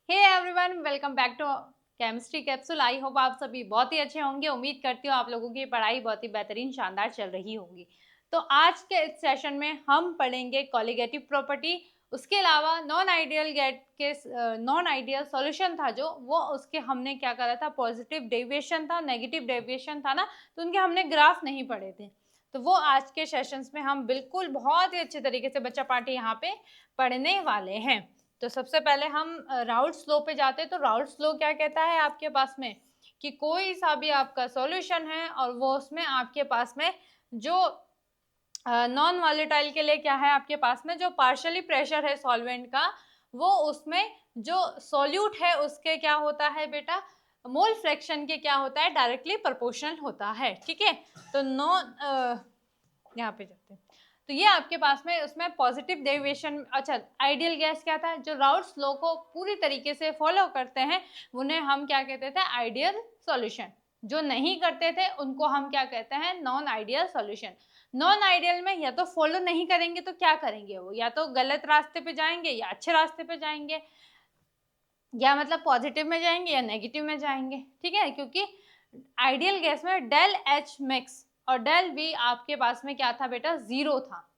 Hey everyone, welcome back to chemistry capsule. I hope आप सभी बहुत ही अच्छे होंगे। उम्मीद करती हूँ आप लोगों की पढ़ाई बहुत ही बेहतरीन शानदार चल रही होगी। तो आज के इस सेशन में हम पढ़ेंगे कॉलिगेटिव प्रॉपर्टी। उसके अलावा नॉन आइडियल गेट के नॉन आइडियल सॉल्यूशन था जो वो उसके हमने क्या करा था, पॉजिटिव डेविएशन था, नेगेटिव डेविएशन था ना, तो उनके हमने ग्राफ नहीं पढ़े थे। तो वो आज के सेशंस में हम बिल्कुल बहुत ही अच्छे तरीके से बच्चा पार्टी यहाँ पे पढ़ने वाले हैं। तो सबसे पहले हम राउल्ट्स लॉ पे जाते हैं। तो राउल्ट्स लॉ क्या कहता है आपके पास में कि कोई सा भी आपका सॉल्यूशन है और वो उसमें आपके पास में जो नॉन वॉलेटाइल के लिए क्या है, आपके पास में जो पार्शियली प्रेशर है सॉल्वेंट का, वो उसमें जो सॉल्यूट है उसके क्या होता है बेटा, मोल फ्रैक्शन के क्या होता है, डायरेक्टली प्रोपोर्शनल होता है। ठीक है, तो यहाँ पे जाते हैं। तो ये आपके पास में उसमें पॉजिटिव डेविएशन। अच्छा, आइडियल गैस क्या था, जो राउल्ट्स लॉ को पूरी तरीके से फॉलो करते हैं उन्हें हम क्या कहते थे, आइडियल सॉल्यूशन। जो नहीं करते थे उनको हम क्या कहते हैं, non ideal solution. Non ideal में या तो फॉलो नहीं करेंगे तो क्या करेंगे, वो या तो गलत रास्ते पे जाएंगे या अच्छे रास्ते पे जाएंगे, या मतलब पॉजिटिव में जाएंगे या नेगेटिव में जाएंगे। ठीक है, क्योंकि आइडियल गैस में डेल एच मैक्स और डेल वी आपके पास में क्या था बेटा, जीरो था।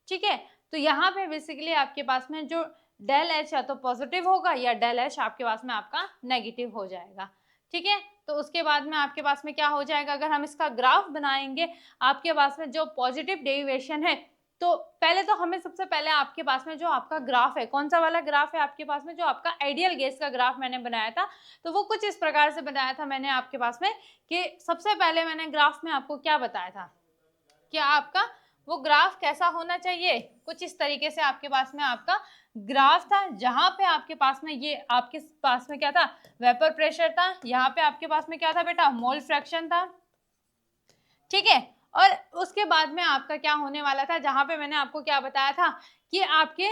ठीक है, तो यहाँ पे बेसिकली आपके पास में जो डेल एच या तो पॉजिटिव होगा या डेल एच आपके पास में आपका नेगेटिव हो जाएगा। ठीक है, तो उसके बाद में आपके पास में क्या हो जाएगा, अगर हम इसका ग्राफ बनाएंगे, आपके पास में जो पॉजिटिव डेरिवेशन है, तो पहले तो हमें सबसे पहले आपके पास में जो आपका ग्राफ है, कौन सा वाला ग्राफ है आपके पास में, जो आपका आइडियल गैस का ग्राफ मैंने बनाया था, तो वो कुछ इस प्रकार से बनाया था मैंने आपके पास में कि सबसे पहले मैंने ग्राफ में आपको क्या बताया था कि आपका वो ग्राफ कैसा होना चाहिए, कुछ इस तरीके से आपके पास में आपका ग्राफ था, जहां पे आपके पास में ये आपके पास में क्या था, वेपर प्रेशर था, यहाँ पे आपके पास में क्या था बेटा, मोल फ्रैक्शन था। ठीक है, और उसके बाद में आपका क्या होने वाला था, जहां पे मैंने आपको क्या बताया था कि आपके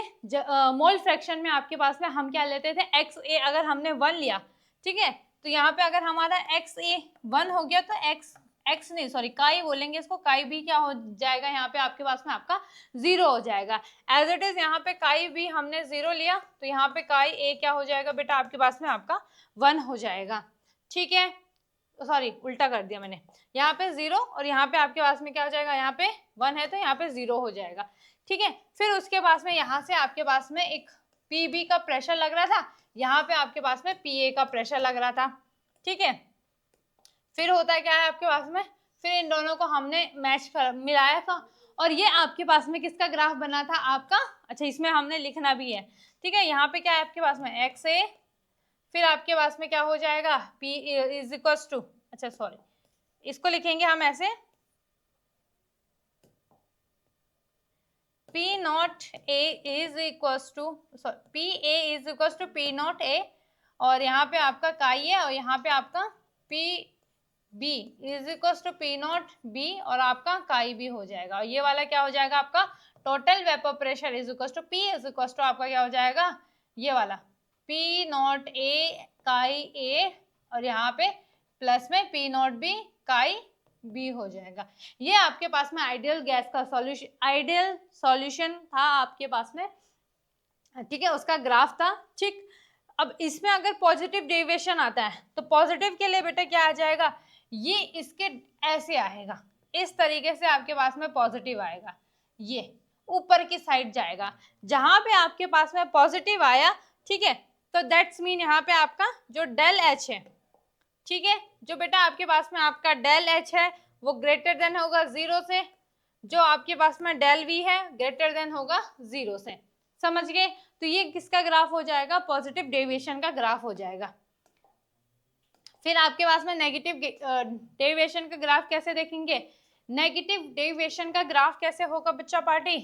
मोल फ्रैक्शन में आपके पास में हम क्या लेते थे, एक्स ए अगर हमने 1 लिया, ठीक है, तो यहाँ पे अगर हमारा एक्स ए 1 हो गया तो एक्स नहीं सॉरी काई बोलेंगे इसको, काई भी क्या हो जाएगा यहाँ पे आपके पास में आपका 0 हो जाएगा। एज इट इज यहाँ पे काई भी हमने 0 लिया तो यहाँ पे काई ए क्या हो जाएगा बेटा, आपके पास में आपका 1 हो जाएगा। ठीक है, सॉरी उल्टा कर दिया मैंने, यहाँ पे 0 और यहाँ पे आपके पास में क्या हो जाएगा, यहाँ पे 1 है तो यहाँ पे 0 हो जाएगा। ठीक है, फिर उसके पास में यहाँ से आपके पास में एक पीबी का प्रेशर लग रहा था, यहाँ पे आपके पास में पीए का प्रेशर लग रहा था। ठीक है, फिर होता क्या है आपके पास में, फिर इन दोनों को हमने मैच कर मिलाया था और ये आपके पास में किसका ग्राफ बना था आपका, अच्छा इसमें हमने लिखना भी है। ठीक है, यहाँ पे क्या है आपके पास में एक्स ए, फिर आपके पास में क्या हो जाएगा, P इज इक्वल टू, अच्छा सॉरी इसको लिखेंगे हम ऐसे, P naught A is equal to sorry P A is equal to P naught A, और यहाँ पे आपका काई है और यहाँ पे आपका P B is equal to P naught B और आपका काई भी हो जाएगा, और ये वाला क्या हो जाएगा आपका total vapour pressure is equal to P is equal to आपका क्या हो जाएगा, ये वाला P नॉट A काई A और यहाँ पे प्लस में P नॉट B काई B हो जाएगा। ये आपके पास में आइडियल गैस का सॉल्यूशन, आइडियल सॉल्यूशन था आपके पास में। ठीक है, उसका ग्राफ था। ठीक, अब इसमें अगर पॉजिटिव डेविएशन आता है तो पॉजिटिव के लिए बेटा क्या आ जाएगा, ये इसके ऐसे आएगा, इस तरीके से आपके पास में पॉजिटिव आएगा, ये ऊपर की साइड जाएगा, जहां पे आपके पास में पॉजिटिव आया। ठीक है, तो दैट्स मीन यहाँ पे आपका जो डेल एच है, ठीक है, जो बेटा आपके पास में आपका डेल एच है वो ग्रेटर देन होगा 0 से, जो आपके पास में डेल वी है ग्रेटर देन होगा 0 से। समझ गए, तो ये किसका ग्राफ हो जाएगा, पॉजिटिव डेविएशन का ग्राफ हो जाएगा। फिर आपके पास में नेगेटिव डेविएशन का ग्राफ कैसे देखेंगे, नेगेटिव डेविएशन का ग्राफ कैसे होगा बच्चा party,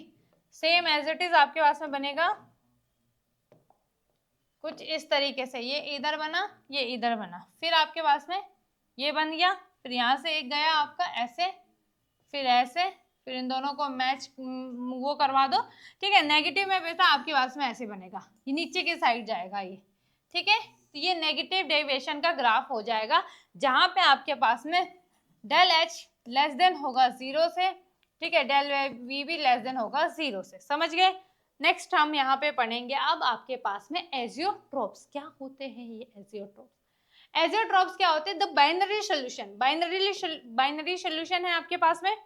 same as it is आपके पास में बनेगा कुछ इस तरीके से, ये इधर बना ये इधर बना, फिर आपके पास में ये बन गया, फिर यहाँ से एक गया आपका ऐसे, फिर ऐसे, फिर इन दोनों को मैच वो करवा दो। ठीक है, नेगेटिव में बेटा आपके पास में ऐसे बनेगा, ये नीचे की साइड जाएगा ये। ठीक है, तो ये नेगेटिव डेविएशन का ग्राफ हो जाएगा, जहां पे आपके पास में डेल एच लेस देन होगा 0 से, ठीक है, डेल वी भी लेस देन होगा 0 से। समझ गए, नेक्स्ट हम यहाँ पे पढ़ेंगे अब आपके पास में एजियोट्रोप्स। क्या होते हैं ये एजियोट्रोप्स? एजियोट्रोप्स क्या होते हैं? The binary solution, binary solution है आपके पास में,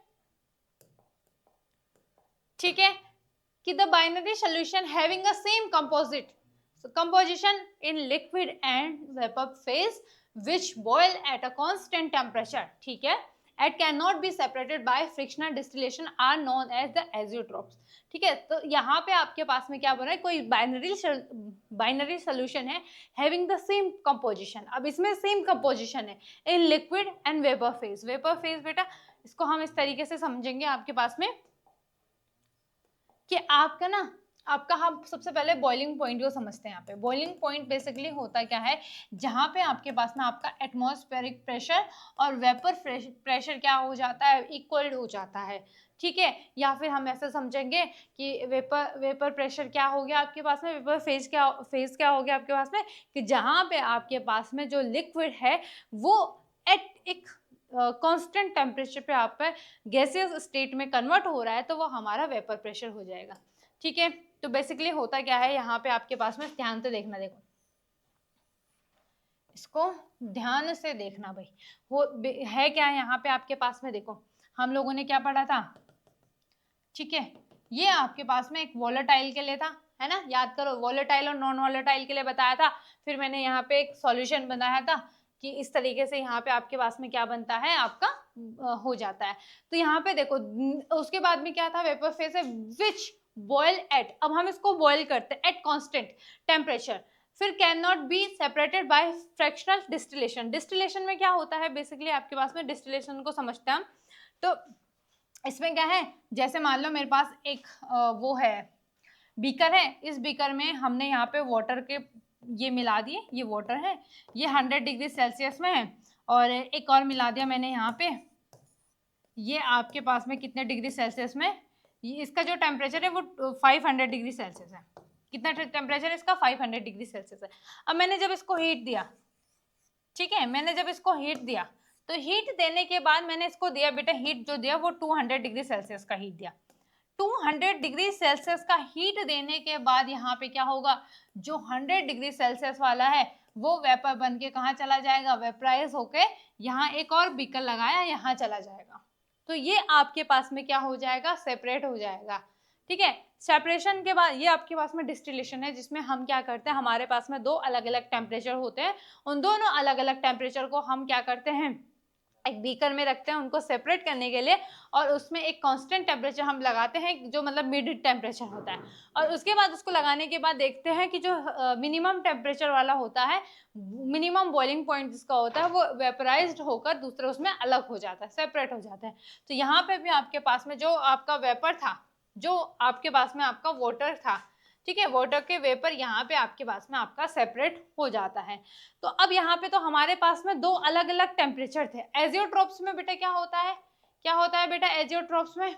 ठीक है, कि the binary solution having a same composition in liquid and vapor phase which boil at a constant temperature, ठीक है, and cannot be separated by frictional distillation are known as the azeotrophs, ठीक है। तो यहाँ पे आपके पास में क्या बन रहा है, कोई बाइनरी सोल्यूशन है हैविंग द सेम कंपोजिशन, अब इसमें सेम कंपोजिशन है in liquid and vapour phase. Vapour phase बेटा इसको हम इस तरीके से समझेंगे आपके पास में कि आपका हम सबसे पहले बॉइलिंग पॉइंट को समझते हैं। यहाँ पे बॉइलिंग पॉइंट बेसिकली होता क्या है, जहाँ पे आपके पास में आपका एटमॉस्फेरिक प्रेशर और वेपर प्रेशर क्या हो जाता है, इक्वल हो जाता है, ठीक है। या फिर हम ऐसा समझेंगे कि वेपर प्रेशर क्या हो गया आपके पास में, वेपर फेज क्या हो गया आपके पास में, कि जहाँ पे आपके पास में जो लिक्विड है वो एट एक कांस्टेंट टेम्परेचर पे आप गैसियस स्टेट में कन्वर्ट हो रहा है, तो वो हमारा वेपर प्रेशर हो जाएगा, ठीक है। तो बेसिकली होता क्या है यहाँ पे आपके पास में, ध्यान से देखना, देखो इसको ध्यान से देखना भाई, वो है क्या है यहाँ पे आपके पास में, देखो हम लोगों ने क्या पढ़ा था, ठीक है, ये आपके पास में एक वोलेटाइल के लिए था, है ना, याद करो, वोलेटाइल और नॉन वोलेटाइल के लिए बताया था, फिर मैंने यहाँ पे एक सॉल्यूशन बनाया था कि इस तरीके से यहाँ पे आपके पास में क्या बनता है आपका हो जाता है। तो यहाँ पे देखो उसके बाद में क्या था, वेपर फेज है विच बॉयल एट, अब हम इसको बॉयल करते हैं एट कांस्टेंट टेम्परेचर, फिर can not be separated by fractional distillation. Distillation में क्या होता है, बेसिकली आपके पास में डिस्टिलेशन को समझते हैं हम, तो इसमें क्या है, जैसे मान लो मेरे पास एक वो है बीकर है, इस बीकर में हमने यहाँ पे वाटर के ये मिला दिए, ये वाटर है, ये 100 डिग्री सेल्सियस में है, और एक और मिला दिया मैंने यहाँ पे, ये आपके पास में कितने डिग्री सेल्सियस में, ये इसका जो टेम्परेचर है वो 500 डिग्री सेल्सियस है। कितना टेम्परेचर है इसका, 500 डिग्री सेल्सियस है। अब मैंने जब इसको हीट दिया, ठीक है, मैंने जब इसको हीट दिया, तो हीट देने के बाद मैंने इसको दिया बेटा, हीट जो दिया वो 200 डिग्री सेल्सियस का हीट दिया। 200 डिग्री सेल्सियस का हीट देने के बाद यहाँ पे क्या होगा, जो 100 डिग्री सेल्सियस वाला है वो वेपर बन के कहाँ चला जाएगा, वेपराइज होके यहाँ एक और बीकर लगाया यहाँ चला जाएगा, तो ये आपके पास में क्या हो जाएगा, सेपरेट हो जाएगा, ठीक है। सेपरेशन के बाद ये आपके पास में डिस्टिलेशन है, जिसमें हम क्या करते हैं, हमारे पास में दो अलग अलग टेम्परेचर होते हैं, उन दोनों अलग अलग टेम्परेचर को हम क्या करते हैं, एक बीकर में रखते हैं उनको सेपरेट करने के लिए, और उसमें एक कांस्टेंट टेम्परेचर हम लगाते हैं जो मतलब मिड टेम्परेचर होता है, और उसके बाद उसको लगाने के बाद देखते हैं कि जो मिनिमम टेम्परेचर वाला होता है, मिनिमम बॉइलिंग पॉइंट जिसका होता है, वो वेपराइज्ड होकर दूसरे उसमें अलग हो जाता है, सेपरेट हो जाता है। तो यहाँ पे भी आपके पास में जो आपका वेपर था, जो आपके पास में आपका वाटर था, ठीक है, वाटर के वेपर यहाँ पे आपके पास में आपका सेपरेट हो जाता है। तो अब यहाँ पे तो हमारे पास में दो अलग अलग टेम्परेचर थे। एजियोट्रोप्स में बेटा क्या होता है, क्या होता है बेटा एजियोट्रोप्स में,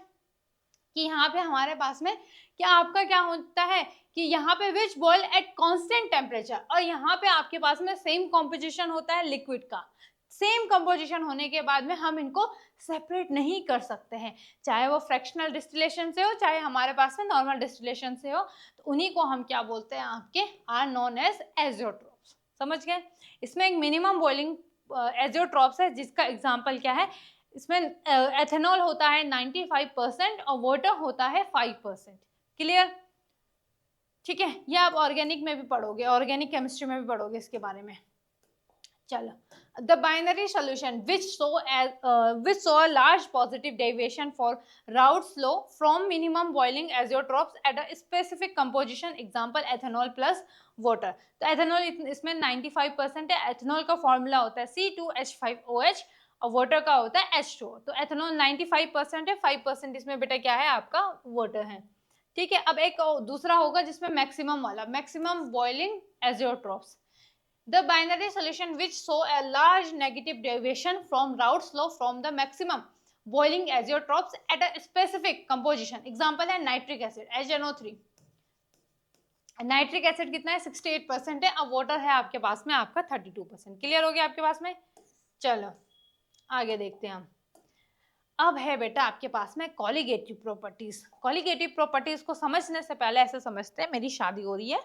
कि यहाँ पे हमारे पास में क्या आपका क्या होता है कि यहाँ पे विच बॉयल एट कांस्टेंट टेम्परेचर, और यहाँ पे आपके पास में सेम कॉम्पोजिशन होता है लिक्विड का, सेम कंपोजिशन होने के बाद में हम इनको सेपरेट नहीं कर सकते हैं, चाहे वो फ्रैक्शनल डिस्टिलेशन से हो, चाहे हमारे पास में नॉर्मल डिस्टिलेशन से हो, तो उन्हीं को हम क्या बोलते हैं आपके, आर नोन एज एजियोट्रोप्स। समझ गए? इसमें एक मिनिमम बॉइलिंग एजियोट्रोप्स है, जिसका एग्जांपल क्या है, इसमें एथेनॉल होता है 95% और वाटर होता है 5%। क्लियर? ठीक है, ये आप ऑर्गेनिक में भी पढ़ोगे, ऑर्गेनिक केमिस्ट्री में भी पढ़ोगे इसके बारे में। चलो, the binary solution which saw a large positive deviation for Raoult's law from minimum boiling azeotrophs at a specific composition, example ethanol plus water। तो एथेनॉल इसमें 95% है, एथेनॉल का फॉर्मूला होता है C2H5OH और वाटर का होता है H2O। तो एथेनॉल 95% है, 5% इसमें बेटा क्या है आपका वाटर है, ठीक है। अब एक दूसरा होगा जिसमें मैक्सिमम वाला, maximum boiling azeotropes, the binary solution which show a large negative deviation from Raoult's law from the maximum boiling azeotrophs at a specific composition, example है nitric acid HNO3। Nitric acid कितना है 68% है, अब water है आपके पास में आपका 32%। क्लियर हो गया आपके पास में? चलो आगे देखते हैं हम। अब है बेटा आपके पास में कॉलिगेटिव प्रॉपर्टीज। कॉलिगेटिव प्रॉपर्टीज को समझने से पहले ऐसे समझते हैं, मेरी शादी हो रही है,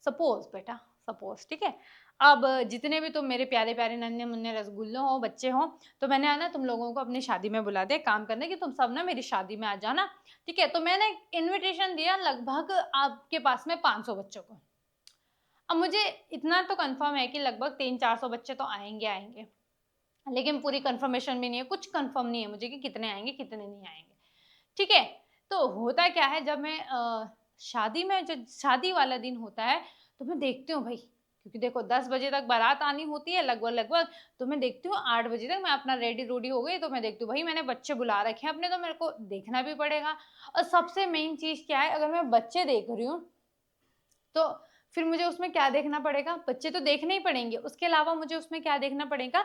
सपोज बेटा, सपोज, ठीक है। अब जितने भी तुम मेरे प्यारे प्यारे नन्हे मुन्ने रसगुल्ले हो, बच्चे हो, तो मैंने आना तुम लोगों को अपनी शादी में बुला दिया, काम करने की तुम सब ना मेरी शादी में आ जाना, ठीक है। तो मैंने इनविटेशन दिया लगभग आपके पास में 500 बच्चों को। अब मुझे इतना तो कंफर्म है कि लगभग 300-400 बच्चे तो आएंगे आएंगे, लेकिन पूरी कंफर्मेशन भी नहीं है, कुछ कंफर्म नहीं है मुझे कि कितने आएंगे कितने नहीं आएंगे, ठीक है। तो होता क्या है, जब मैं शादी में, जब शादी वाला दिन होता है, तो मैं देखती हूँ भाई, क्योंकि देखो 10 बजे तक बारात आनी होती है लगभग लगभग, तो मैं देखती हूँ 8 बजे तक मैं अपना रेडी रोडी हो गई, तो मैं देखती हूँ भाई मैंने बच्चे बुला रखे हैं अपने, तो मेरे को देखना भी पड़ेगा। और सबसे मेन चीज क्या है, अगर मैं बच्चे देख रही हूँ तो फिर मुझे उसमें क्या देखना पड़ेगा, बच्चे तो देखने ही पड़ेंगे, उसके अलावा मुझे उसमें क्या देखना पड़ेगा,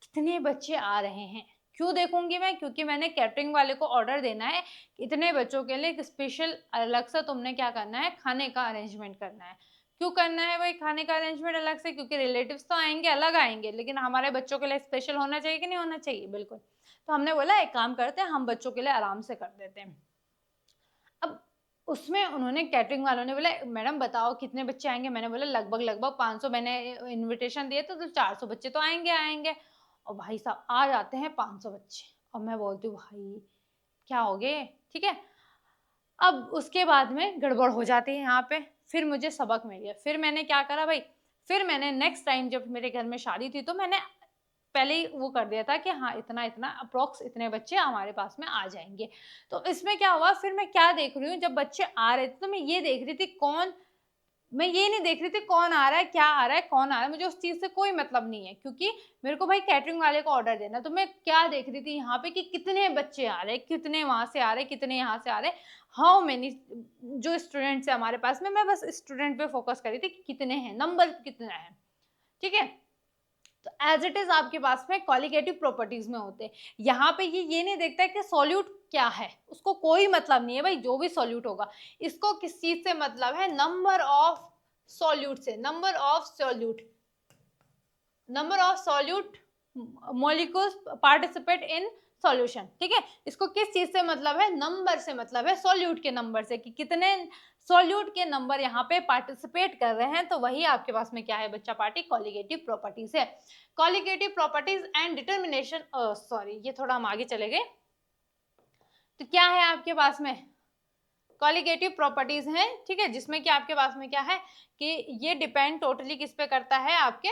कितने बच्चे आ रहे हैं। क्यों देखूंगी मैं, क्योंकि मैंने कैटरिंग वाले को ऑर्डर देना है, इतने बच्चों के लिए एक स्पेशल अलग से तुमने क्या करना है, खाने का अरेंजमेंट करना है। क्यों करना है भाई खाने का अरेंजमेंट अलग से, क्योंकि रिलेटिव्स तो आएंगे, अलग आएंगे, लेकिन हमारे बच्चों के लिए स्पेशल होना चाहिए कि नहीं होना चाहिए, बिल्कुल। तो हमने बोला एक काम करते हैं, हम बच्चों के लिए आराम से कर देते हैं। अब उसमें उन्होंने, कैटरिंग वालों ने बोला मैडम बताओ कितने बच्चे आएंगे, मैंने बोला लगभग लगभग 500, मैंने इनविटेशन दिए तो 400 बच्चे तो आएंगे आएंगे। और भाई साहब आ जाते हैं 500 बच्चे। और मैं बोलती हूँ भाई क्या हो गए, ठीक है। अब उसके बाद में गड़बड़ हो जाती है यहाँ पे, फिर मुझे सबक मिल गया। फिर मैंने क्या करा भाई, फिर मैंने नेक्स्ट टाइम जब मेरे घर में शादी थी, तो मैंने पहले ही वो कर दिया था कि हाँ इतना इतना अप्रोक्स इतने बच्चे हमारे पास में आ जाएंगे। तो इसमें क्या हुआ, फिर मैं क्या देख रही हूँ, जब बच्चे आ रहे थे तो मैं ये देख रही थी कौन, मैं ये नहीं देख रही थी कौन आ रहा है, क्या आ रहा है, कौन आ रहा है, मुझे उस चीज से कोई मतलब नहीं है, क्योंकि मेरे को भाई कैटरिंग वाले को ऑर्डर देना। तो मैं क्या देख रही थी यहाँ पे कि कितने बच्चे आ रहे हैं, कितने वहां से आ रहे हैं, कितने यहाँ से आ रहे हैं, हाउ मेनी जो स्टूडेंट्स है हमारे पास में, मैं बस स्टूडेंट पे फोकस कर रही थी कि कितने हैं, नंबर कितना है, ठीक है। तो एज इट इज आपके पास में कॉलिगेटिव प्रॉपर्टीज में होते हैं। यहाँ पे ये नहीं देखता है कि सॉल्यूट क्या है, उसको कोई मतलब नहीं है भाई, जो भी सॉल्यूट होगा, इसको किस चीज से मतलब है, नंबर ऑफ सॉल्यूट से, number of solute, number of solute molecules participate in solution, ठीक है। इसको किस चीज से मतलब है, नंबर से मतलब है, सॉल्यूट के नंबर से, कि कितने सॉल्यूट के नंबर यहाँ पे पार्टिसिपेट कर रहे हैं। तो वही आपके पास में क्या है बच्चा पार्टी, कॉलिगेटिव प्रॉपर्टीज है। Colligative properties and determination, sorry ये थोड़ा हम आगे चले गए। तो क्या है आपके पास में, कॉलिगेटिव प्रॉपर्टीज हैं, ठीक है, जिसमें कि आपके पास में क्या है कि ये डिपेंड टोटली किस पे करता है, आपके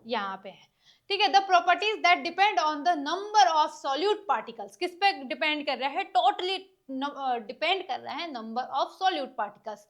यहाँ पे है, ठीक है। The properties that depend on the number of solute particles, किस पे डिपेंड कर रहा है, टोटली डिपेंड कर रहा है नंबर ऑफ सॉल्यूट पार्टिकल्स,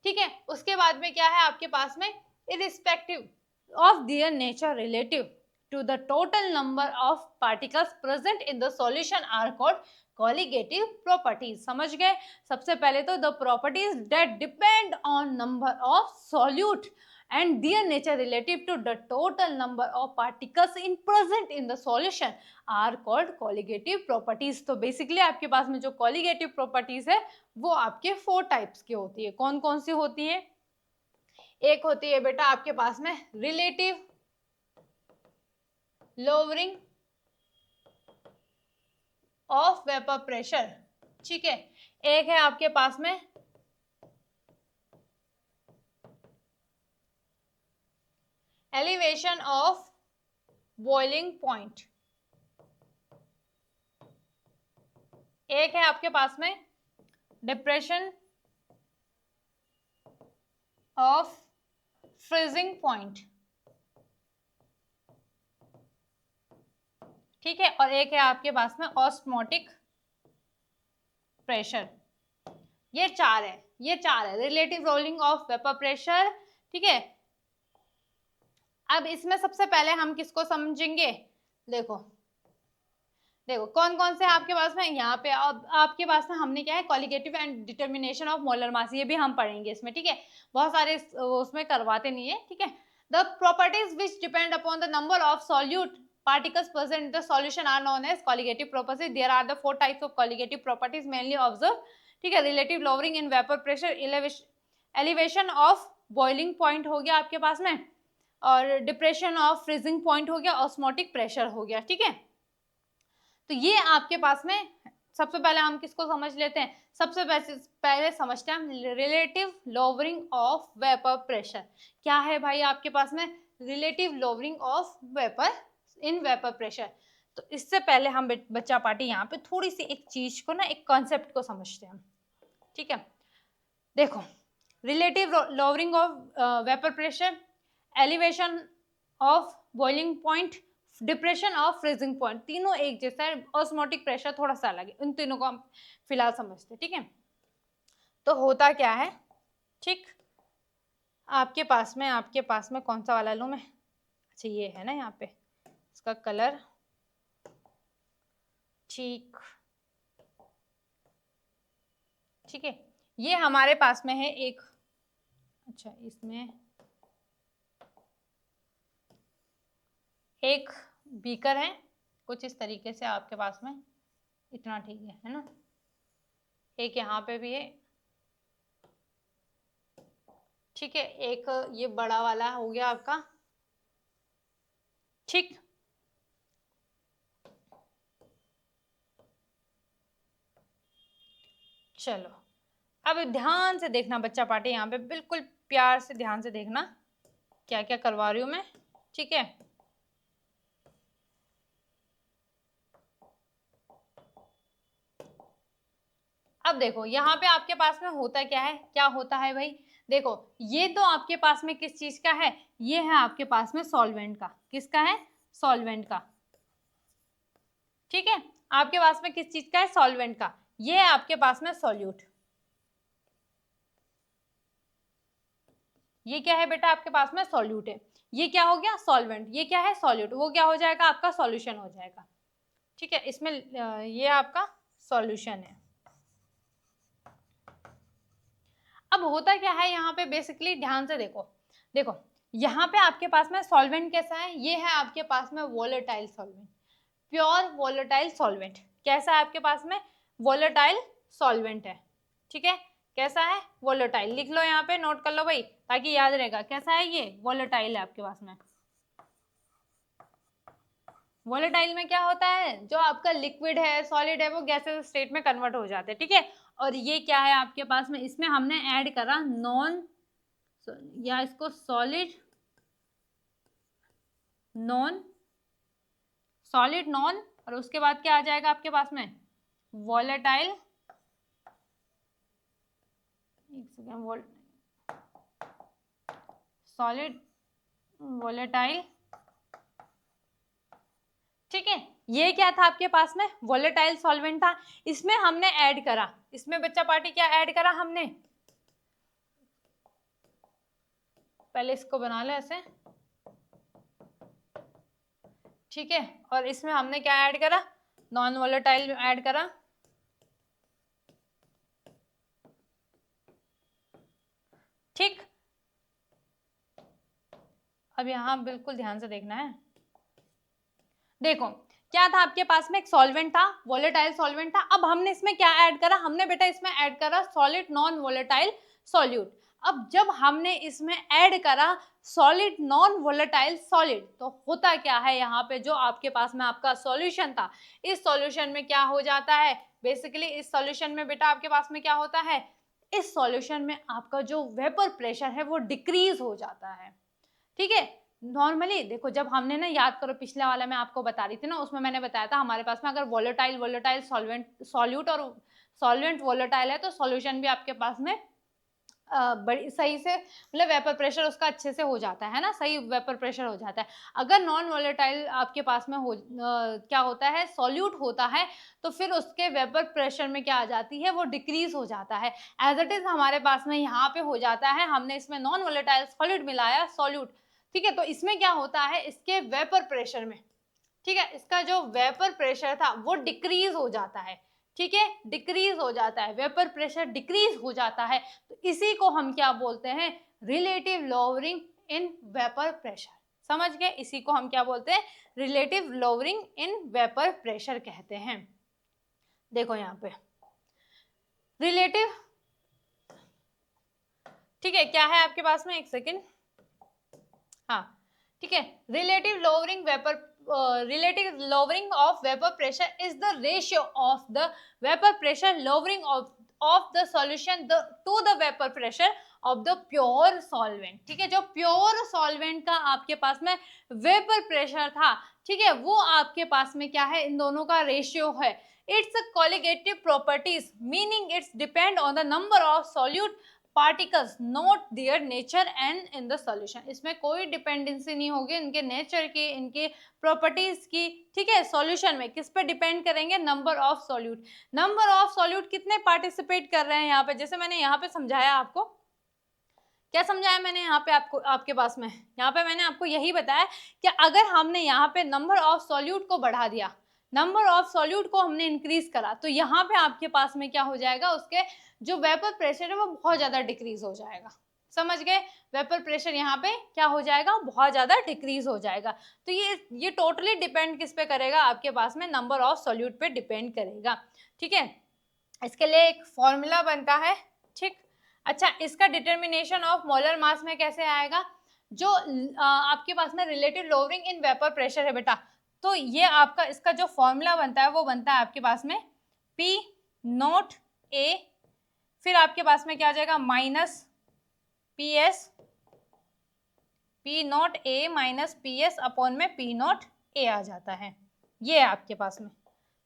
ठीक है। उसके बाद में क्या है आपके पास में, irrespective of their nature relative to the total number of particles present in the solution are called colligative properties। समझ गए। सबसे पहले तो the properties that depend on number of solute and their nature relative to the total number of particles in present in the solution are called colligative properties। तो basically आपके पास में जो colligative properties है वो आपके 4 टाइप्स की होती है। कौन कौन सी होती है, एक होती है बेटा आपके पास में relative lowering of vapour pressure, ठीक है। एक है आपके पास में एलिवेशन ऑफ बॉइलिंग पॉइंट, एक है आपके पास में डिप्रेशन ऑफ फ्रीजिंग पॉइंट, ठीक है। और एक है आपके पास में ऑस्मोटिक प्रेशर। ये चार है relative rolling of vapour pressure, ठीक है। अब इसमें सबसे पहले हम किसको समझेंगे, देखो कौन कौन से आपके पास में यहाँ पे, अब आपके पास में हमने क्या है colligative and determination of molar मास, ये भी हम पढ़ेंगे इसमें, ठीक है। बहुत सारे उसमें करवाते नहीं है, ठीक है। The properties which depend upon the number of solute particles present in the solution are known as colligative properties। There are the 4 types of colligative properties mainly observed, ठीक है। relative lowering in vapor pressure, elevation of boiling point हो गया आपके पास में, और depression of freezing point हो गया, osmotic pressure हो गया, ठीक है। तो ये आपके पास में सबसे पहले हम किसको समझ लेते हैं, सबसे पहले समझते हैं हम relative lowering of vapour pressure. क्या है भाई आपके पास में relative lowering of vapour in vapour pressure. तो इससे पहले हम बच्चा पार्टी यहाँ पे थोड़ी सी एक चीज को ना, एक कॉन्सेप्ट को समझते हैं, ठीक है। देखो, relative lowering of vapour pressure, elevation of boiling point, depression of freezing point, तीनों एक जैसा है, ऑस्मोटिक प्रेशर थोड़ा सा अलग है, उन तीनों को हम फिलहाल समझते हैं, ठीक है। तो होता क्या है, ठीक, आपके पास में कौन सा वाला लूं मैं, अच्छा ये है ना यहाँ पे, इसका कलर, ठीक ठीक है। ये हमारे पास में है एक, अच्छा इसमें एक बीकर है कुछ इस तरीके से आपके पास में, इतना ठीक है ना। एक यहाँ पे भी है, ठीक है। एक ये बड़ा वाला हो गया आपका, ठीक। चलो अब ध्यान से देखना बच्चा पार्टी, यहाँ पे बिल्कुल प्यार से ध्यान से देखना क्या क्या करवा रही हूँ मैं, ठीक है। अब देखो यहाँ पे आपके पास में होता क्या है, क्या होता है भाई, देखो ये तो आपके पास में किस चीज का है, ये है आपके पास में सॉल्वेंट का, किसका है, सॉल्वेंट का, ठीक है। आपके पास में किस चीज का है, सॉल्वेंट का, ये है आपके पास में सॉल्यूट, ये क्या है बेटा आपके पास में सॉल्यूट है, ये क्या हो गया सॉल्वेंट, ये क्या है सॉल्यूट, वो क्या हो जाएगा आपका सॉल्यूशन हो जाएगा, ठीक है। इसमें ये आपका सॉल्यूशन है। अब होता क्या है यहाँ पे, बेसिकली ध्यान से देखो, देखो यहाँ पे आपके पास में सॉल्वेंट कैसा है, ये है आपके पास में volatile solvent, pure volatile solvent, कैसा है आपके पास में, वोलेटाइल सॉल्वेंट है, ठीक है। कैसा है, वोलेटाइल, लिख लो यहाँ पे, नोट कर लो भाई ताकि याद रहेगा, कैसा है ये, वोलेटाइल है आपके पास में। वोलेटाइल में क्या होता है, जो आपका लिक्विड है, सॉलिड है, वो गैसेस स्टेट में कन्वर्ट हो जाते हैं, ठीक है। और ये क्या है आपके पास में, इसमें हमने ऐड करा नॉन, या इसको सॉलिड नॉन, सॉलिड नॉन, और उसके बाद क्या आ जाएगा आपके पास में, वोलेटाइल, एक सेकेंड, सॉलिड वोलेटाइल, ठीक है। ये क्या था आपके पास में, वोलेटाइल सॉल्वेंट था, इसमें हमने ऐड करा, इसमें बच्चा पार्टी क्या ऐड करा हमने, पहले इसको बना लो ऐसे, ठीक है। और इसमें हमने क्या ऐड करा, नॉन वोलेटाइल ऐड करा, ठीक। अब यहां बिल्कुल ध्यान से देखना है, देखो क्या था आपके पास में, एक सॉल्वेंट था, वोलेटाइल सॉल्वेंट था, अब हमने इसमें क्या ऐड करा, हमने बेटा इसमें ऐड करा सॉलिड नॉन वोलेटाइल सॉल्यूट। अब जब हमने इसमें ऐड करा सॉलिड नॉन वोलेटाइल सॉलिड, तो होता क्या है यहाँ पे, जो आपके पास में आपका सॉल्यूशन था, इस सॉल्यूशन में क्या हो जाता है, बेसिकली इस सॉल्यूशन में बेटा आपके पास में क्या होता है, इस सॉल्यूशन में आपका जो वेपर प्रेशर है वो डिक्रीज हो जाता है, ठीक है। नॉर्मली देखो, जब हमने ना, याद करो पिछला वाला मैं आपको बता रही थी ना, उसमें मैंने बताया था हमारे पास में अगर वोलेटाइल वोलेटाइल सॉल्वेंट सॉल्यूट और सॉल्वेंट वोलेटाइल है, तो सॉल्यूशन भी आपके पास में बड़ी सही से, मतलब वेपर प्रेशर उसका अच्छे से हो जाता है ना, सही वेपर प्रेशर हो जाता है। अगर नॉन वोलेटाइल आपके पास में क्या होता है, सॉल्यूट होता है, तो फिर उसके वेपर प्रेशर में क्या आ जाती है, वो डिक्रीज हो जाता है। एज इट इज हमारे पास में यहाँ पे हो जाता है, हमने इसमें नॉन वोलेटाइल सॉलिड मिलाया, सॉल्यूट, ठीक है। तो इसमें क्या होता है, इसके वेपर प्रेशर में, ठीक है, इसका जो वेपर प्रेशर था वो डिक्रीज हो जाता है, ठीक है, डिक्रीज हो जाता है, वेपर प्रेशर डिक्रीज हो जाता है। तो इसी को हम क्या बोलते हैं, relative lowering in vapour pressure, समझ गए, इसी को हम क्या बोलते हैं, relative lowering in vapour pressure कहते हैं। देखो यहाँ पे रिलेटिव, ठीक है, क्या है आपके पास में, एक सेकेंड, हाँ, ठीक है। Relative lowering of vapor pressure is the ratio of the vapor pressure lowering of the solution to the vapor pressure of the pure solvent। ठीक है, जो प्योर सॉल्वेंट का आपके पास में वेपर प्रेशर था, ठीक है, वो आपके पास में क्या है, इन दोनों का रेशियो है। It's colligative properties meaning it's depend on the number of solute particles note their nature and in the solution. इसमें कोई डिपेंडेंसी नहीं होगी इनके नेचर की, इनके प्रॉपर्टीज की, ठीक है। सॉल्यूशन में किस पे डिपेंड करेंगे, number of solute. Number of solute कितने पार्टिसिपेट कर रहे हैं यहाँ पे, जैसे मैंने यहाँ पे समझाया आपको, क्या समझाया मैंने यहाँ पे आपको, आपके पास में यहाँ पे मैंने आपको यही बताया कि अगर हमने यहाँ पे नंबर ऑफ सॉल्यूट को बढ़ा दिया, नंबर ऑफ सॉल्यूट को हमने इंक्रीज करा, तो यहाँ पे आपके पास में क्या हो जाएगा, उसके जो वेपर प्रेशर है वो बहुत ज्यादा डिक्रीज हो जाएगा। समझ गए, वेपर प्रेशर यहाँ पे क्या हो जाएगा, बहुत ज्यादा डिक्रीज हो जाएगा। तो ये टोटली डिपेंड किस पे करेगा, आपके पास में नंबर ऑफ सॉल्यूट पे डिपेंड करेगा। ठीक है, इसके लिए एक फॉर्मूला बनता है। ठीक, अच्छा, इसका डिटर्मिनेशन ऑफ मोलर मास में कैसे आएगा, जो आपके पास में relative lowering in vapour pressure है बेटा, तो ये आपका इसका जो फॉर्मूला बनता है वो बनता है आपके पास में P नॉट A, फिर आपके पास में क्या आ जाएगा minus PS, P naught A minus PS upon में P नॉट A आ जाता है, ये आपके पास में।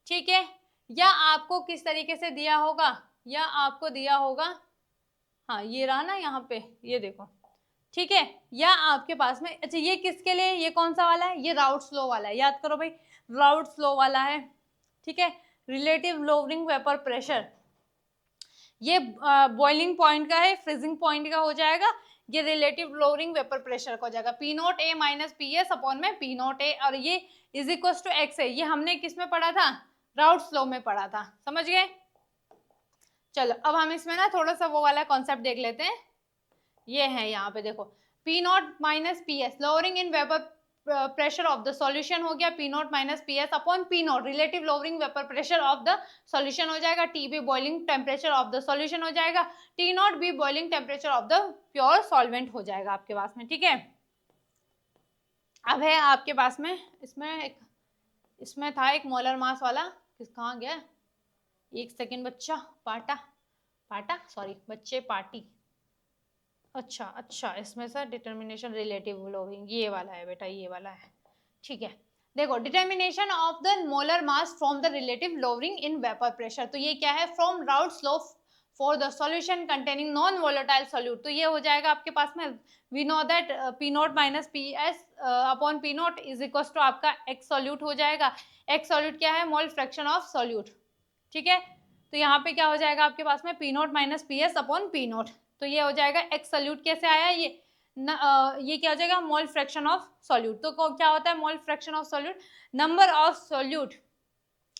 ठीक है, या आपको किस तरीके से दिया होगा, या आपको दिया होगा, हाँ ये रहा ना यहाँ पे, ये देखो, ठीक है, या आपके पास में, अच्छा ये किसके लिए, ये कौन सा वाला है, ये राउट्स लॉ वाला है, याद करो भाई, राउट्स लॉ वाला है। ठीक है, रिलेटिव लोअरिंग वेपर प्रेशर, ये बॉइलिंग पॉइंट का है, फ्रीजिंग पॉइंट का हो जाएगा, ये रिलेटिव लोअरिंग वेपर प्रेशर का हो जाएगा P naught A minus PS upon में P नॉट A, और ये इज इक्वल टू X है। ये हमने किस में पढ़ा था, राउट्स लॉ में पढ़ा था, समझ गए। चलो अब हम इसमें ना थोड़ा सा वो वाला कॉन्सेप्ट देख लेते हैं, ये है यहाँ पे देखो, P not minus PS lowering in vapour pressure of the solution हो गया, P not minus PS upon P not relative lowering vapour pressure of the solution हो जाएगा, TB boiling temperature of the solution हो जाएगा, T not B boiling temperature of the pure solvent हो जाएगा आपके पास में। ठीक है, अब है आपके पास में इसमें था एक मोलर मास वाला, कहाँ गया, एक सेकेंड बच्चा, पाटा सॉरी बच्चे पार्टी, अच्छा इसमें से डिटर्मिनेशन रिलेटिव लोअरिंग, ये वाला है बेटा, ये वाला है। ठीक है, देखो determination of the molar mass from the relative lowering in vapour pressure, तो ये क्या है, from Raoult's law for the solution containing non volatile solute, तो ये हो जाएगा आपके पास में, we know that P not minus PS upon P naught is equal to आपका X सॉल्यूट हो जाएगा। X सॉल्यूट क्या है, मोल फ्रैक्शन ऑफ सॉल्यूट। ठीक है, तो यहाँ पे क्या हो जाएगा आपके पास में P not minus PS upon P not, तो ये हो जाएगा X सॉल्यूट कैसे आया, ये क्या हो जाएगा, मोल फ्रैक्शन ऑफ सॉल्यूट। तो क्या होता है mole fraction of solute, number of solute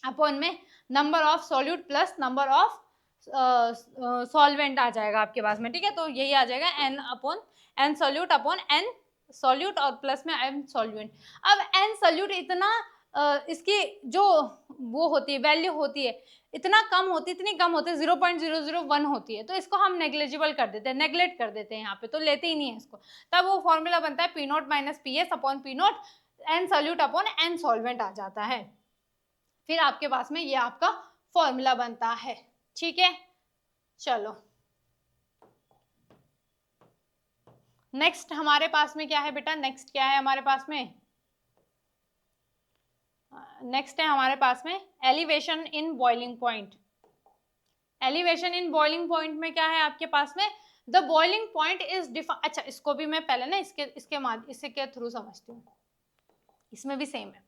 upon में number of solute plus number of solvent आ जाएगा आपके पास में। ठीक है, तो यही आ जाएगा N upon N solute upon N solute और प्लस में N सॉल्वेंट। अब N सॉल्यूट इतना इसकी जो वो होती है, वैल्यू होती है, इतनी कम होती है, 0.001 होती है, तो इसको हम नेग्लिजिबल कर देते हैं, नेग्लेक्ट कर देते हैं यहाँ पे, तो लेते ही नहीं है इसको। तब वो फॉर्मूला बनता है P not minus PS upon P nought N solute upon N solvent आ जाता है। फिर आपके पास में ये आपका फॉर्मूला बनता है। ठीक है, चलो नेक्स्ट हमारे पास में क्या है बेटा, नेक्स्ट क्या है हमारे पास में, नेक्स्ट है हमारे पास में elevation in boiling point. Elevation in boiling point में क्या है आपके पास में, द बॉइलिंग पॉइंट इज अच्छा इसको भी मैं पहले ना इसके थ्रू समझती हूँ, इसमें भी सेम है,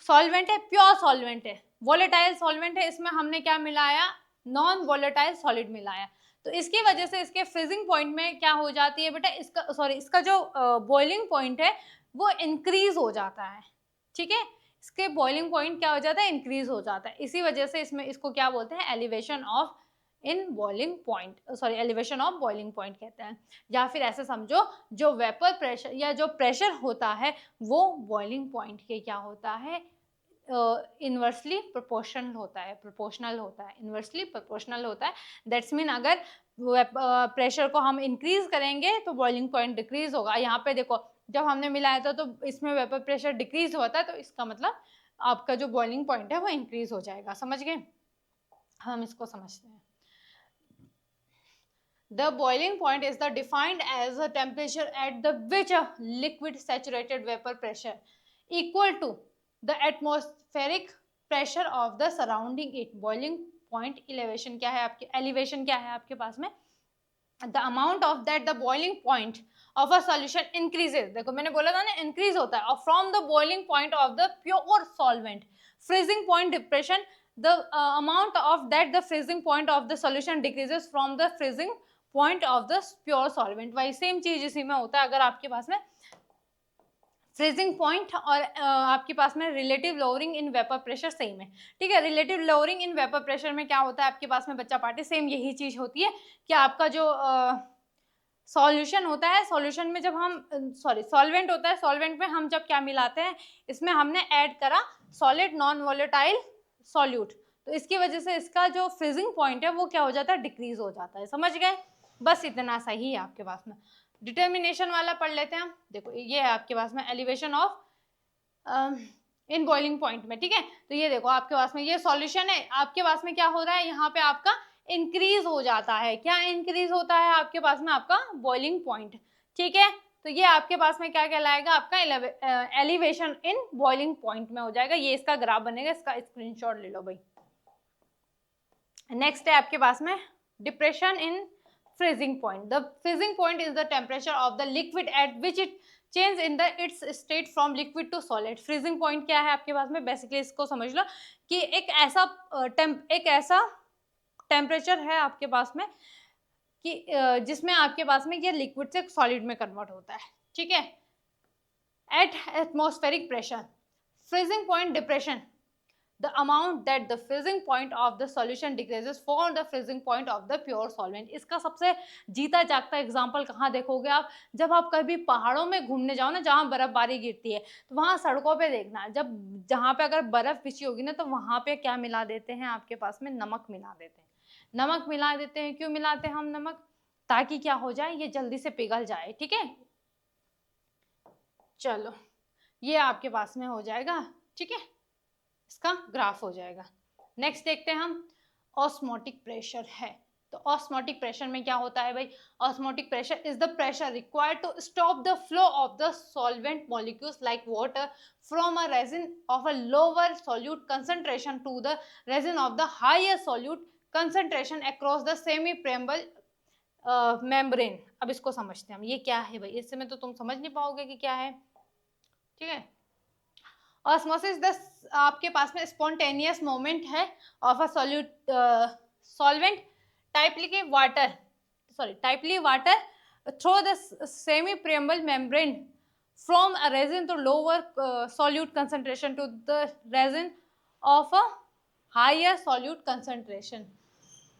सॉल्वेंट है, प्योर सॉल्वेंट है, वोलेटाइल सॉल्वेंट है, इसमें हमने क्या मिलाया, नॉन वोलेटाइल सॉलिड मिलाया, तो इसकी वजह से इसके फ्रीजिंग पॉइंट में क्या हो जाती है बेटा, इसका जो बॉइलिंग पॉइंट है वो इंक्रीज हो जाता है। ठीक है, इसके बॉइलिंग पॉइंट क्या हो जाता है, इंक्रीज हो जाता है, इसी वजह से इसको क्या बोलते हैं, elevation of in boiling point, elevation of boiling point कहते हैं। या फिर ऐसे समझो, जो वेपर प्रेशर या जो प्रेशर होता है वो बॉइलिंग पॉइंट के क्या होता है, इन्वर्सली प्रोपोर्शनल होता है, इन्वर्सली प्रोपोर्शनल होता है। दैट्स मीन अगर प्रेशर को हम इंक्रीज करेंगे तो बॉइलिंग पॉइंट डिक्रीज होगा। यहाँ पे देखो जब हमने मिलाया था तो इसमें वेपर प्रेशर डिक्रीज हुआ था, तो इसका मतलब आपका जो बॉइलिंग पॉइंट है वो इंक्रीज हो जाएगा। समझ गए? हम इसको समझते हैं। The boiling point is the defined as a temperature at the which a liquid saturated vapor pressure equal to the atmospheric pressure of the surrounding it. Boiling point elevation क्या है आपके, elevation क्या है आपके पास में? The amount of that the boiling point of a solution increases. देखो मैंने बोला था ना increase होता है, और from the boiling point of the pure solvent. Freezing point depression, the amount of that the freezing point of the solution decreases from the freezing point of the pure solvent. वही same चीज इसी में होता है। अगर आपके पास में फ्रीजिंग पॉइंट और आपके पास में relative lowering in vapour pressure same है, ठीक है। Relative lowering in vapour pressure में क्या होता है आपके पास में बच्चा पार्टी, सेम यही चीज होती है कि आपका जो सॉल्यूशन होता है, सॉल्यूशन में जब हम सॉल्वेंट होता है, सॉल्वेंट में हम जब क्या मिलाते हैं, इसमें हमने ऐड करा सॉलिड नॉन वोलेटाइल सॉल्यूट, तो इसकी वजह से इसका जो फ्रीजिंग पॉइंट है वो क्या हो जाता है, डिक्रीज हो जाता है। समझ गए? बस इतना सा ही है आपके पास में। डिटर्मिनेशन वाला पढ़ लेते हैं हम। देखो ये है आपके पास में elevation of in boiling point में, ठीक है। तो ये देखो आपके पास में ये सॉल्यूशन है, आपके पास में क्या हो रहा है, यहाँ पे आपका इंक्रीज हो जाता है। क्या इंक्रीज होता है आपके पास में? आपका बॉइलिंग पॉइंट, ठीक है। तो ये आपके पास में क्या कहलाएगा, आपका एलिवेशन इन बॉइलिंग पॉइंट में हो जाएगा। ये इसका ग्राफ बनेगा, इसका स्क्रीनशॉट ले लो भाई। नेक्स्ट है आपके पास में depression in freezing point. The freezing point is the temperature of the liquid at which it change in the its state from liquid to solid. Freezing point क्या है आपके पास में? बेसिकली इसको समझ लो कि एक ऐसा टेम्परेचर है आपके पास में कि जिसमें आपके पास में ये लिक्विड से सॉलिड में कन्वर्ट होता है, ठीक है, at atmospheric pressure. Freezing point depression, the amount that the freezing point of the solution decreases for the freezing point of the pure solvent. इसका सबसे जीता जागता एग्जांपल कहाँ देखोगे आप? जब आप कभी पहाड़ों में घूमने जाओ ना, जहाँ बर्फबारी गिरती है, तो वहाँ सड़कों पे देखना, जब जहाँ पे अगर बर्फ बिछी होगी ना, तो वहाँ पे क्या मिला देते हैं आपके पास में? नमक मिला देते हैं। नमक मिला देते हैं, क्यों मिलाते हैं हम नमक? ताकि क्या हो जाए, ये जल्दी से पिघल जाए, ठीक है। चलो ये आपके पास में हो जाएगा, ठीक है, इसका ग्राफ हो जाएगा। नेक्स्ट देखते हैं हम, ऑस्मोटिक प्रेशर है। तो ऑस्मोटिक प्रेशर में क्या होता है भाई? Osmotic pressure is the pressure required to stop the flow of the solvent molecules like water from a region of a lower solute concentration to the region of the higher solute concentration across the semi permeable membrane. अब इसको समझते हैं हम, ये क्या है भाई? इससे में तो तुम समझ नहीं पाओगे कि क्या है, ठीक है। ऑस्मोसिस द आपके पास में स्पॉन्टेनियस मूवमेंट है of a solvent typically water through the semi permeable membrane from a region to lower solute concentration to the region of a higher solute concentration.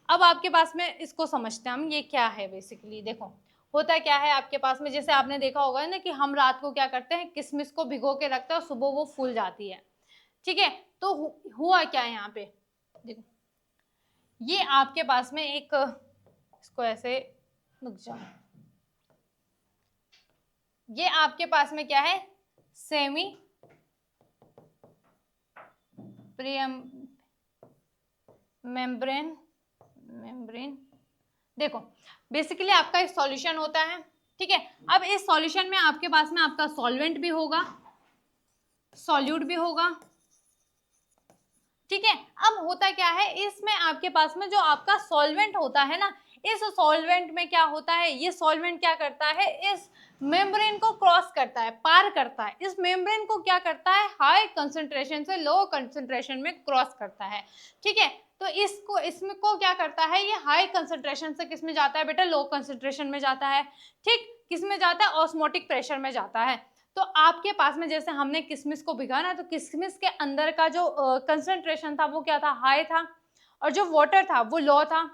अब आपके पास में इसको समझते हैं हम, ये क्या है बेसिकली। देखो होता क्या है आपके पास में, जैसे आपने देखा होगा ना कि हम रात को क्या करते हैं, किशमिश को भिगो के रखते हैं और सुबह वो फूल जाती है, ठीक है। तो हुआ क्या है यहाँ पे, देखो ये आपके पास में एक, इसको ऐसे रुक जाओ, ये आपके पास में क्या है, सेमी मेम्ब्रेन। देखो बेसिकली आपका एक सॉल्यूशन होता है, ठीक है। अब इस सॉल्यूशन में आपके पास में आपका सॉल्वेंट भी होगा, सॉल्यूट भी होगा, ठीक है। अब होता क्या है, इसमें आपके पास में जो आपका सॉल्वेंट होता है ना, इस सॉल्वेंट में क्या होता है, ये सॉल्वेंट क्या करता है, इस मेम्ब्रेन को क्रॉस करता है, पार करता है। इस मेम्ब्रेन को क्या करता है, हाई कंसंट्रेशन से लो कंसंट्रेशन में क्रॉस करता है, ठीक है। तो इसमें को क्या करता है, ये हाई कंसंट्रेशन से किस में जाता है बेटा, लो कंसंट्रेशन में जाता है, ठीक। किस में जाता है, ऑस्मोटिक प्रेशर में जाता है। तो आपके पास में जैसे हमने किशमिश को भिगाना, तो किशमिश के अंदर का जो कंसंट्रेशन था वो क्या था, हाई था, और जो वाटर था वो लो था,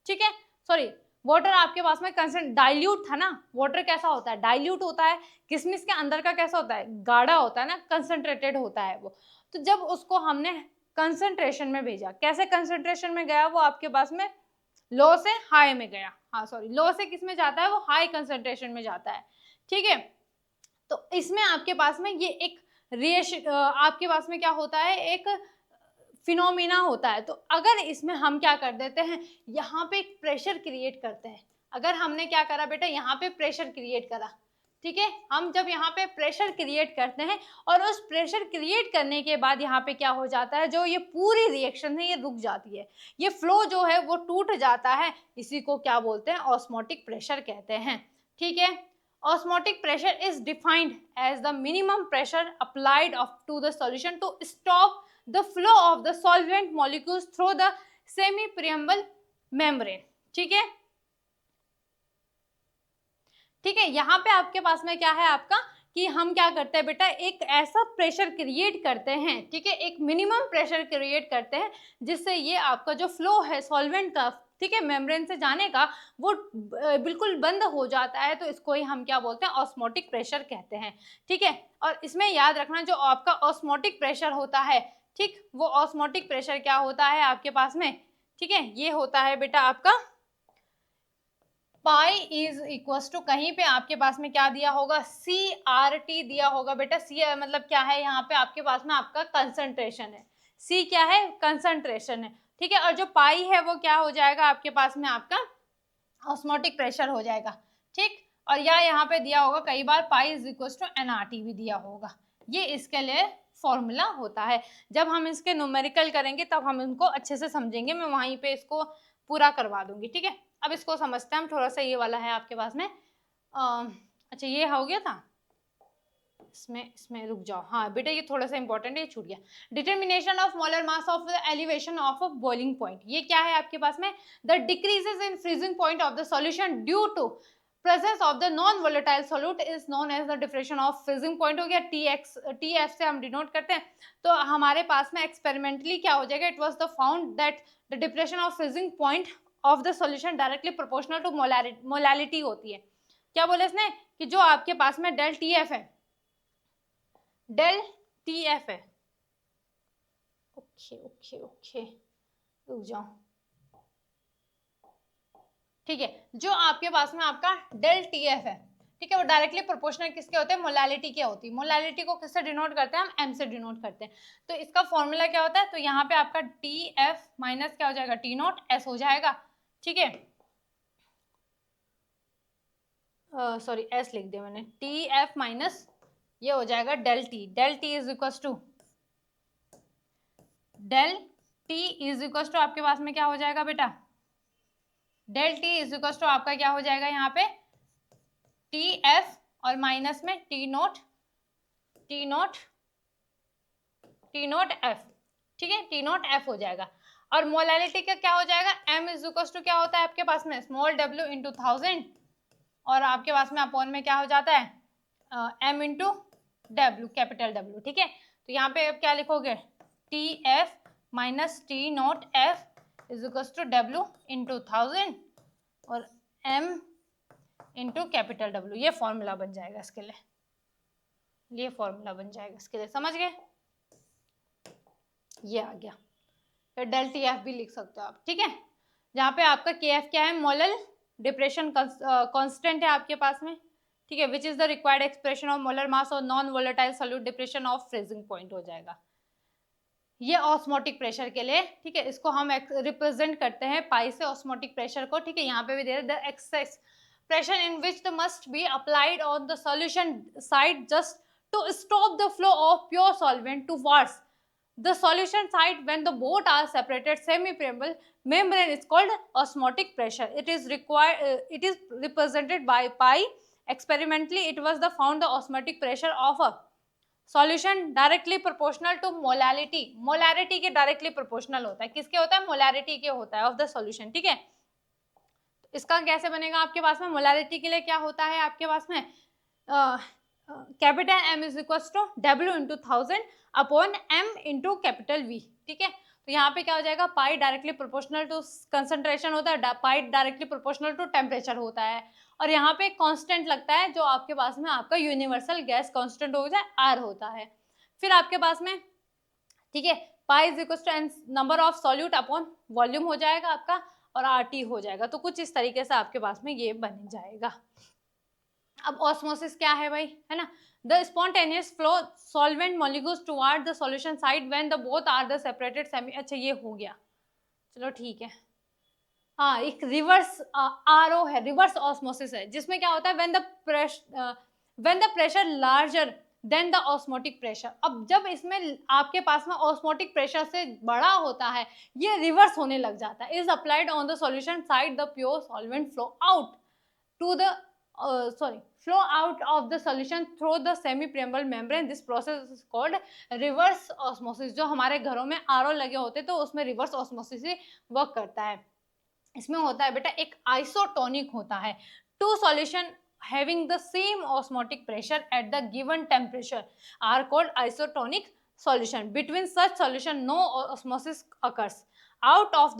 ठीक है। सॉरी, वाटर आपके पास में डाइल्यूट था ना, वाटर कैसा होता है, डाइल्यूट होता है। किशमिश के अंदर का कैसा होता है, गाढ़ा होता है ना, कंसंट्रेटेड होता है वो। तो जब उसको हमने कंसंट्रेशन में भेजा, कैसे कंसंट्रेशन में गया, वो आपके पास में लो से हाई में गया, हाँ सॉरी, लो से किस में जाता है, वो हाई कंसंट्रेशन में जाता है, ठीक है। तो इसमें आपके पास में ये एक आपके पास में क्या होता है, एक फिनोमिना होता है। तो अगर इसमें हम क्या कर देते हैं, यहाँ पे एक प्रेशर क्रिएट करते हैं। अगर हमने क्या करा बेटा, यहाँ पे प्रेशर क्रिएट करा, ठीक है, हम जब यहाँ पे प्रेशर क्रिएट करते हैं और उस प्रेशर क्रिएट करने के बाद यहाँ पे क्या हो जाता है, जो ये पूरी रिएक्शन है ये रुक जाती है, ये फ्लो जो है वो टूट जाता है, इसी को क्या बोलते हैं, ऑस्मोटिक प्रेशर कहते हैं, ठीक है। Osmotic pressure is defined as the minimum pressure applied to the solution to stop the flow of the solvent molecules through the semi-permeable membrane, ठीक है, ठीक है। यहाँ पे आपके पास में क्या है आपका, कि हम क्या करते हैं बेटा, एक ऐसा प्रेशर क्रिएट करते हैं, ठीक है, एक मिनिमम प्रेशर क्रिएट करते हैं जिससे ये आपका जो फ्लो है सॉल्वेंट का, ठीक है, मेम्ब्रेन से जाने का, वो बिल्कुल बंद हो जाता है। तो इसको ही हम क्या बोलते हैं, ऑस्मोटिक प्रेशर कहते हैं, ठीक है। और इसमें याद रखना, जो आपका ऑस्मोटिक प्रेशर होता है, ठीक, वो ऑस्मोटिक प्रेशर क्या होता है आपके पास में, ठीक है, ये होता है बेटा आपका पाई इज इक्वल टू, कहीं पे आपके पास में क्या दिया होगा, CRT दिया होगा बेटा। सी मतलब क्या है, यहाँ पे आपके पास में आपका कंसंट्रेशन है, सी क्या है, कंसंट्रेशन है, ठीक है। और जो पाई है वो क्या हो जाएगा आपके पास में, आपका ऑस्मोटिक प्रेशर हो जाएगा, ठीक। और या यहाँ पे दिया होगा कई बार pi is equal to NRT भी दिया होगा, ये इसके लिए फॉर्मूला होता है। जब हम इसके न्यूमेरिकल करेंगे तब हम इनको अच्छे से समझेंगे, मैं वहीं पे इसको पूरा करवा दूंगी, ठीक है। अब इसको समझते हैं हम, थोड़ा सा ये वाला है आपके पास में, अच्छा ये हो गया था, इसमें रुक जाओ, हाँ बेटा ये थोड़ा सा इंपॉर्टेंट है, ये छूट गया। Determination of molar mass of the elevation of a boiling point, ये क्या है आपके पास में, the decreases in freezing point of the solution due to presence of the non volatile solute is known as the differential of freezing point, हो गया TF से हम डिनोट करते हैं। तो हमारे पास में एक्सपेरिमेंटली क्या हो जाएगा, it was the found that the depression of freezing point of the solution directly proportional to molality होती है। क्या बोले इसने, कि जो आपके पास में डेल TF है, डेल TF है, ओके ओके ओके रुक जाओ, ठीक है, जो आपके पास में आपका डेल TF है, ठीक है, वो डायरेक्टली प्रोपोर्शनल किसके होते हैं, मोलालिटी के होती है। मोलालिटी को किससे डिनोट करते हैं, हम M से डिनोट करते हैं। तो इसका फॉर्मूला क्या होता है, तो यहाँ पे आपका TF माइनस क्या हो जाएगा, T0 S हो जाएगा, ठीक है, सॉरी S लिख दिया मैंने, TF माइनस ये हो जाएगा del T is equal to आपके पास में क्या हो जाएगा बेटा, del T is equal to आपका क्या हो जाएगा यहाँ पे TF और माइनस में T0 F, ठीक है, T0 F हो जाएगा। और मोलालिटी का क्या हो जाएगा, M इज इक्वल टू क्या होता है आपके पास में, स्मॉल w इंटू 1000, और आपके पास में अपॉन में क्या हो जाता है, M into W, capital W, ठीक है। तो यहाँ पे अब क्या लिखोगे, TF minus T0 F is equal to W into 1000 और M इंटू कैपिटल W, ये फॉर्मूला बन जाएगा इसके लिए, ये फॉर्मूला बन जाएगा इसके लिए, समझ गए, ये आ गया। फिर डेल TF भी लिख सकते हो आप, ठीक है, जहाँ पे आपका KF क्या है, मोलल डिप्रेशन कांस्टेंट है आपके पास में, ठीक है, which is the required expression of molar mass और non volatile solute depression of freezing point हो जाएगा, ये ऑस्मोटिक प्रेशर के लिए, ठीक है। इसको हम रिप्रेजेंट करते हैं पाई से ऑस्मोटिक प्रेशर को, ठीक है। यहाँ पे भी they the excess pressure in which the must be applied on the solution side just to stop the flow of pure solvent towards the solution side when the both are separated semi-permeable membrane is called osmotic pressure. It is represented by pi. Experimentally it was the found the osmotic pressure of a solution directly proportional to molarity के directly proportional होता है, किसके होता है, molarity के होता है of the solution, ठीक है। इसका कैसे बनेगा आपके पास में, मोलारिटी के लिए क्या होता है आपके पास में, capital M is equal to W into 1000 upon M into capital V, ठीक है। तो यहाँ पे क्या हो जाएगा, pi directly proportional to concentration होता है, pi directly proportional to temperature होता है, और यहाँ पे कांस्टेंट लगता है जो आपके पास में आपका यूनिवर्सल गैस कांस्टेंट हो जाए R होता है। फिर आपके पास में ठीक है। Pi is equal to number of solute upon volume हो जाएगा आपका, और RT हो जाएगा। तो कुछ इस तरीके से आपके पास में ये बन जाएगा। अब ऑस्मोसिस क्या है भाई, है ना, the spontaneous flow solvent molecules toward the solution side when the both are the separated semi. अच्छा ये हो गया, चलो ठीक है। हाँ, एक रिवर्स RO है, रिवर्स ऑस्मोसिस है, जिसमें क्या होता है when the pressure larger than the osmotic pressure. अब जब इसमें आपके पास में ऑस्मोटिक प्रेशर से बड़ा होता है, ये रिवर्स होने लग जाता है। Is applied on the solution side the pure solvent flow out to the flow out of the solution through the semi-permeable membrane. This process is called reverse osmosis। जो हमारे घरों में RO लगे होते तो उसमें रिवर्स ऑस्मोसिस ही work करता है। इसमें होता है बेटा एक आइसोटोनिक होता है, two solution having the same osmotic pressure at the given temperature are called isotonic solution. Between such solution no osmosis occurs. Out of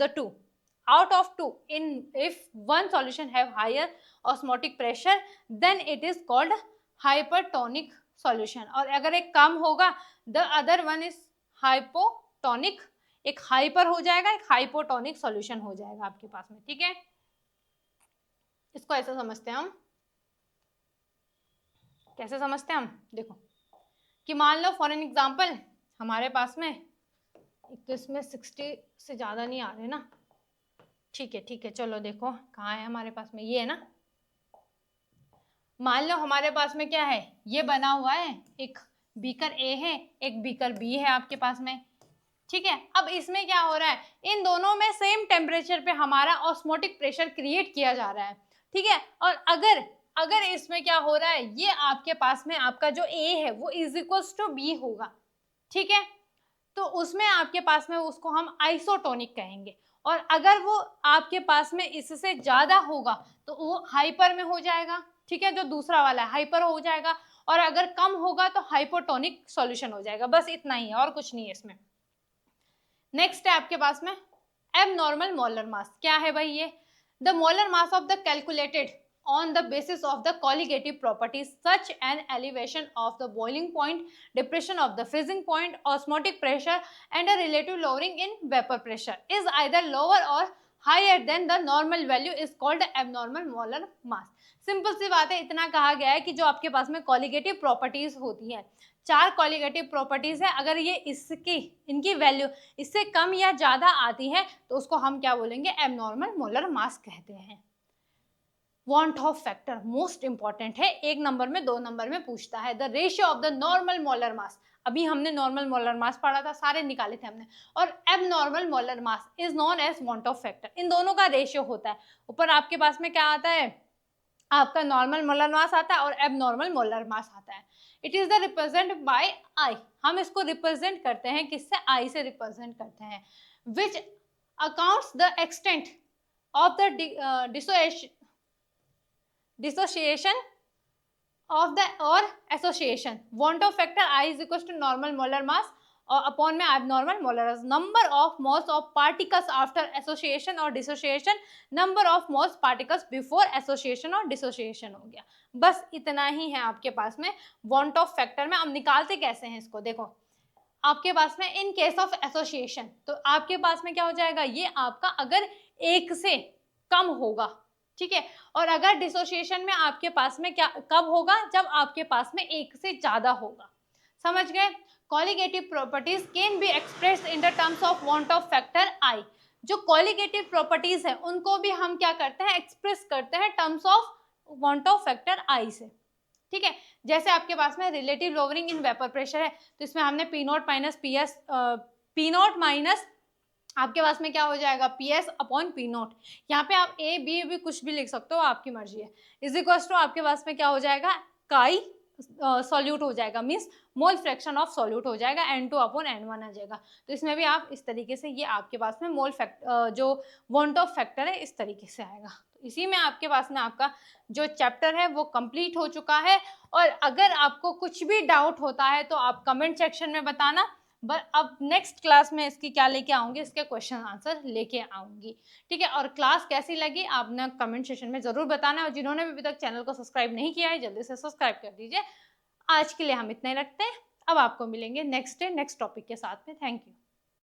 two, in if one solution have higher osmotic pressure then it is called hypertonic solution, और अगर एक कम होगा the other one is hypotonic, एक hyper हो जाएगा, एक hypotonic solution हो जाएगा आपके पास में। ठीक है, इसको ऐसा समझते हैं हम, कैसे समझते हैं हम, देखो कि मान लो फॉर एन एग्जांपल हमारे पास में एक तो इसमें 60 से ज़्यादा नहीं आ रहे ना, ठीक है, चलो देखो कहाँ है हमारे पास में, ये है ना। मान लो हमारे पास में क्या है, ये बना हुआ है, एक बीकर A है, एक बीकर B है आपके पास में। ठीक है, अब इसमें क्या हो रहा है, इन दोनों में सेम टेम्परेचर पे हमारा ऑस्मोटिक प्रेशर क्रिएट किया जा रहा है। ठीक है, और अगर इसमें क्या हो रहा है, ये आपके पास में आपका जो A है वो इज इक्वल्स टू B होगा। ठीक है, तो उसमें आपके पास में उसको हम आइसोटोनिक कहेंगे, और अगर वो आपके पास में इससे ज्यादा होगा तो वो हाइपर में हो जाएगा। ठीक है, जो दूसरा वाला है हाइपर हो जाएगा, और अगर कम होगा तो हाइपोटोनिक सॉल्यूशन हो जाएगा। बस इतना ही है और कुछ नहीं है इसमें। नेक्स्ट है आपके पास में एबनॉर्मल मोलर मास। क्या है भाई ये, the molar mass of the calculated on the basis of the colligative properties such an elevation of the boiling point, depression of the freezing point, osmotic pressure and a relative lowering in vapor pressure is either lower or higher than the normal value is called abnormal molar mass। Simple सी बात है, इतना कहा गया है कि जो आपके पास में कॉलिगेटिव प्रॉपर्टीज होती है, 4 कॉलिगेटिव प्रॉपर्टीज है, अगर ये इनकी वैल्यू इससे कम या ज्यादा आती है तो उसको हम क्या बोलेंगे, एबनॉर्मल मोलर मास कहते हैं। Want Hoff factor most important है, 1 नंबर में 2 नंबर में पूछता है। The ratio of the normal molar mass, अभी हमने नॉर्मल मोलर मास पढ़ा था, सारे निकाले थे हमने, और abnormal molar mass is known as van't Hoff factor. इन दोनों का रेशियो होता है। ऊपर आपके पास में क्या आता है, आपका नॉर्मल मोलर मास आता है और एबनॉर्मल मोलर मास आता है। It is the represent by I, हम इसको रिप्रेजेंट करते हैं किससे, आई से रिप्रेजेंट करते हैं। Which accounts the extent of the dissociation of the or association। want of factor I is equals to normal molar mass और upon में abnormal molar mass, number of moles of particles after association और dissociation, number of moles particles before association और dissociation हो गया। बस इतना ही है आपके पास में want of factor में। अब निकालते कैसे हैं इसको, देखो आपके पास में इन केस ऑफ एसोसिएशन तो आपके पास में क्या हो जाएगा, ये आपका अगर 1 से कम होगा, ठीक है, और अगर डिसोसिएशन में आपके पास में क्या कब होगा, जब आपके पास में 1 से ज्यादा होगा। समझ गए। Colligative properties can be expressed in the terms of want Hoff factor I. जो कॉलिगेटिव प्रॉपर्टीज है उनको भी हम क्या करते हैं, एक्सप्रेस करते हैं terms of want Hoff factor I से। ठीक है, जैसे आपके पास में relative lowering in vapour pressure है, तो इसमें हमने पी नॉट माइनस आपके पास में क्या हो जाएगा, PS अपॉन पी नॉट। यहाँ पे आप A B भी कुछ भी लिख सकते हो, आपकी मर्जी है। इज इक्वल्स टू आपके पास में क्या हो जाएगा, काई सॉल्यूट हो जाएगा, means mole fraction of solute हो जाएगा, N2 अपॉन N1 आ जाएगा। तो इसमें भी आप इस तरीके से, ये आपके पास में मोल जो वांट ऑफ फैक्टर है इस तरीके से आएगा। तो इसी में आपके पास में आपका जो चैप्टर है वो कंप्लीट हो चुका है। और अगर आपको कुछ भी डाउट होता है तो आप कमेंट सेक्शन में बताना। बट अब नेक्स्ट क्लास में इसकी क्या लेके आऊँगी, इसके क्वेश्चन आंसर लेके आऊँगी। ठीक है, और क्लास कैसी लगी आपने कमेंट सेक्शन में ज़रूर बताना, और जिन्होंने भी अभी तक चैनल को सब्सक्राइब नहीं किया है जल्दी से सब्सक्राइब कर दीजिए। आज के लिए हम इतना ही रखते हैं, अब आपको मिलेंगे नेक्स्ट डे नेक्स्ट टॉपिक के साथ में। Thank you.